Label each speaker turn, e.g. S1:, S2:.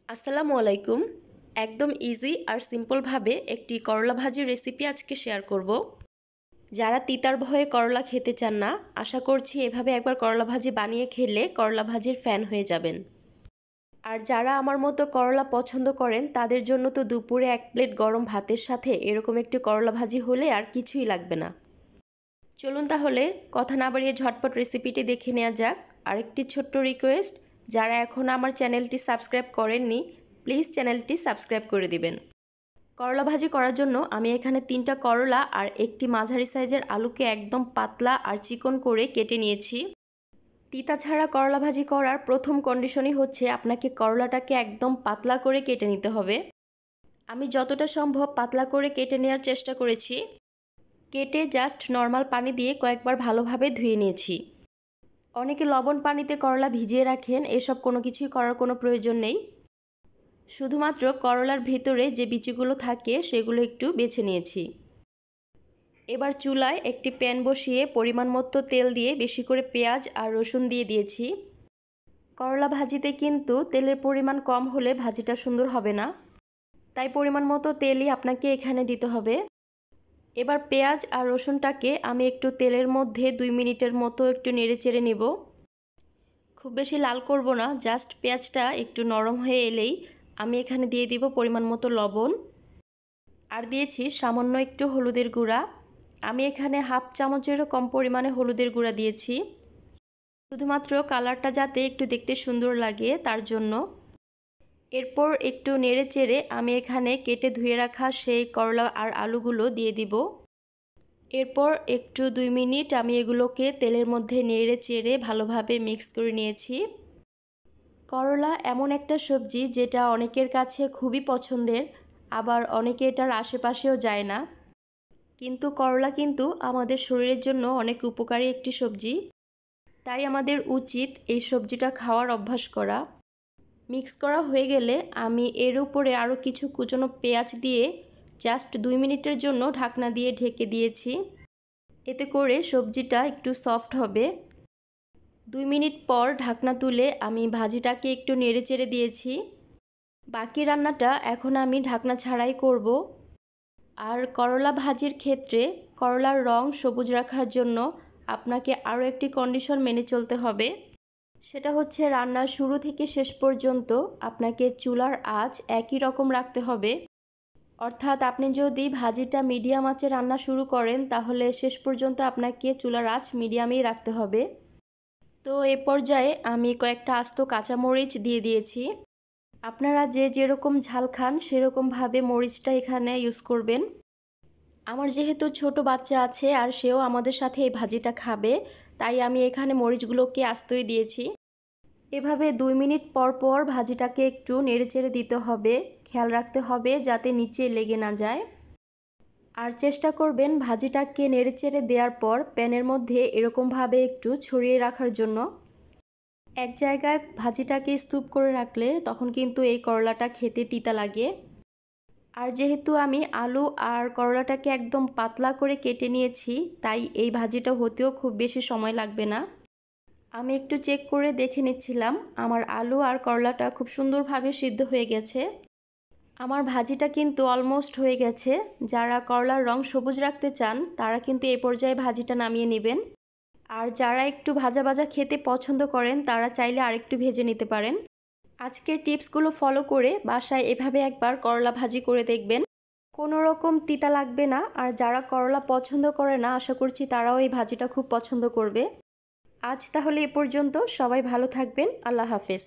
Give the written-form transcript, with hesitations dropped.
S1: আসসালামু আলাইকুম। একদম ইজি আর সিম্পলভাবে একটি করলা ভাজির রেসিপি আজকে শেয়ার করব। যারা তিতার ভয়ে করলা খেতে চান না, আশা করছি এভাবে একবার করলা ভাজি বানিয়ে খেলে করলা ভাজির ফ্যান হয়ে যাবেন। আর যারা আমার মতো করলা পছন্দ করেন তাদের জন্য তো দুপুরে 1 প্লেট গরম ভাতের সাথে এরকম একটি করলা ভাজি হলে আর কিছুই লাগবে না। চলুন তাহলে কথা না বাড়িয়ে ঝটপট রেসিপিটি দেখে নেওয়া যাক। আরেকটি ছোট্ট রিকোয়েস্ট, যারা এখনও আমার চ্যানেলটি সাবস্ক্রাইব করেননি প্লিজ চ্যানেলটি সাবস্ক্রাইব করে দিবেন। করলা ভাজি করার জন্য আমি এখানে 3টা করলা আর একটি মাঝারি সাইজের আলুকে একদম পাতলা আর চিকন করে কেটে নিয়েছি। তিতা ছাড়া করলা ভাজি করার প্রথম কন্ডিশনই হচ্ছে আপনাকে করলাটাকে একদম পাতলা করে কেটে নিতে হবে। আমি যতটা সম্ভব পাতলা করে কেটে নেওয়ার চেষ্টা করেছি। কেটে জাস্ট নর্মাল পানি দিয়ে কয়েকবার ভালোভাবে ধুয়ে নিয়েছি। অনেকে লবণ পানিতে করলা ভিজিয়ে রাখেন, এসব কোনো কিছুই করার কোনো প্রয়োজন নেই। শুধুমাত্র করলার ভেতরে যে বিচিগুলো থাকে সেগুলো একটু বেছে নিয়েছি। এবার চুলায় একটি প্যান বসিয়ে পরিমাণ মতো তেল দিয়ে বেশি করে পেঁয়াজ আর রসুন দিয়ে দিয়েছি। করলা ভাজিতে কিন্তু তেলের পরিমাণ কম হলে ভাজিটা সুন্দর হবে না, তাই পরিমাণ মতো তেলই আপনাকে এখানে দিতে হবে। এবার পেঁয়াজ আর রসুনটাকে আমি একটু তেলের মধ্যে 2 মিনিটের মতো একটু নেড়ে চেড়ে নেব। খুব বেশি লাল করব না, জাস্ট পেঁয়াজটা একটু নরম হয়ে এলেই আমি এখানে দিয়ে দিব পরিমাণ মতো লবণ আর দিয়েছি সামান্য একটু হলুদের গুঁড়া। আমি এখানে হাফ চামচেরও কম পরিমাণে হলুদের গুঁড়া দিয়েছি, শুধুমাত্র কালারটা যাতে একটু দেখতে সুন্দর লাগে তার জন্য। এরপর একটু নেড়ে চেড়ে আমি এখানে কেটে ধুয়ে রাখা সেই করলা আর আলুগুলো দিয়ে দিব। এরপর একটু 2 মিনিট আমি এগুলোকে তেলের মধ্যে নেড়ে চেড়ে ভালোভাবে মিক্স করে নিয়েছি। করলা এমন একটা সবজি যেটা অনেকের কাছে খুবই পছন্দের, আবার অনেকে এটার আশেপাশেও যায় না। কিন্তু করলা কিন্তু আমাদের শরীরের জন্য অনেক উপকারী একটি সবজি, তাই আমাদের উচিত এই সবজিটা খাওয়ার অভ্যাস করা। মিক্স করা হয়ে গেলে আমি এর উপরে আরও কিছু কুচনো পেঁয়াজ দিয়ে জাস্ট 2 মিনিটের জন্য ঢাকনা দিয়ে ঢেকে দিয়েছি। এতে করে সবজিটা একটু সফট হবে। 2 মিনিট পর ঢাকনা তুলে আমি ভাজিটাকে একটু নেড়ে চেড়ে দিয়েছি। বাকি রান্নাটা এখন আমি ঢাকনা ছাড়াই করব। আর করলা ভাজির ক্ষেত্রে করলার রং সবুজ রাখার জন্য আপনাকে আরও একটি কন্ডিশন মেনে চলতে হবে। সেটা হচ্ছে রান্নার শুরু থেকে শেষ পর্যন্ত আপনাকে চুলার আঁচ একই রকম রাখতে হবে। অর্থাৎ আপনি যদি ভাজিটা মিডিয়াম আঁচে রান্না শুরু করেন তাহলে শেষ পর্যন্ত আপনাকে চুলার আঁচ মিডিয়ামেই রাখতে হবে। তো এ পর্যায়ে আমি কয়েকটা আস্ত কাঁচামরিচ দিয়ে দিয়েছি। আপনারা যে যেরকম ঝাল খান সেরকমভাবে মরিচটা এখানে ইউজ করবেন। আমার যেহেতু ছোট বাচ্চা আছে আর সেও আমাদের সাথে এই ভাজিটা খাবে, তাই আমি এখানে মরিচগুলোকে আস্তই দিয়েছি। এভাবে 2 মিনিট পর পর ভাজিটাকে একটু নেড়েচেড়ে দিতে হবে, খেয়াল রাখতে হবে যাতে নিচে লেগে না যায়। আর চেষ্টা করবেন ভাজিটাকে নেড়েচেড়ে দেওয়ার পর প্যানের মধ্যে এরকমভাবে একটু ছড়িয়ে রাখার জন্য। এক জায়গায় ভাজিটাকে স্তূপ করে রাখলে তখন কিন্তু এই করলাটা খেতে তিতা লাগে। আর যেহেতু আমি আলু আর করলাটাকে একদম পাতলা করে কেটে নিয়েছি, তাই এই ভাজিটা হতেও খুব বেশি সময় লাগবে না। আমি একটু চেক করে দেখে নিচ্ছিলাম আমার আলু আর করলাটা খুব সুন্দরভাবে সিদ্ধ হয়ে গেছে। আমার ভাজিটা কিন্তু অলমোস্ট হয়ে গেছে। যারা করলার রং সবুজ রাখতে চান তারা কিন্তু এই পর্যায়ে ভাজিটা নামিয়ে নেবেন। আর যারা একটু ভাজা ভাজা খেতে পছন্দ করেন তারা চাইলে আরেকটু ভেজে নিতে পারেন। আজকের টিপসগুলো ফলো করে বাসায় এভাবে একবার করলা ভাজি করে দেখবেন, কোনো রকম তিতা লাগবে না। আর যারা করলা পছন্দ করে না আশা করছি তারাও এই ভাজিটা খুব পছন্দ করবে। আজ তাহলে এ পর্যন্ত, সবাই ভালো থাকবেন। আল্লাহ হাফেজ।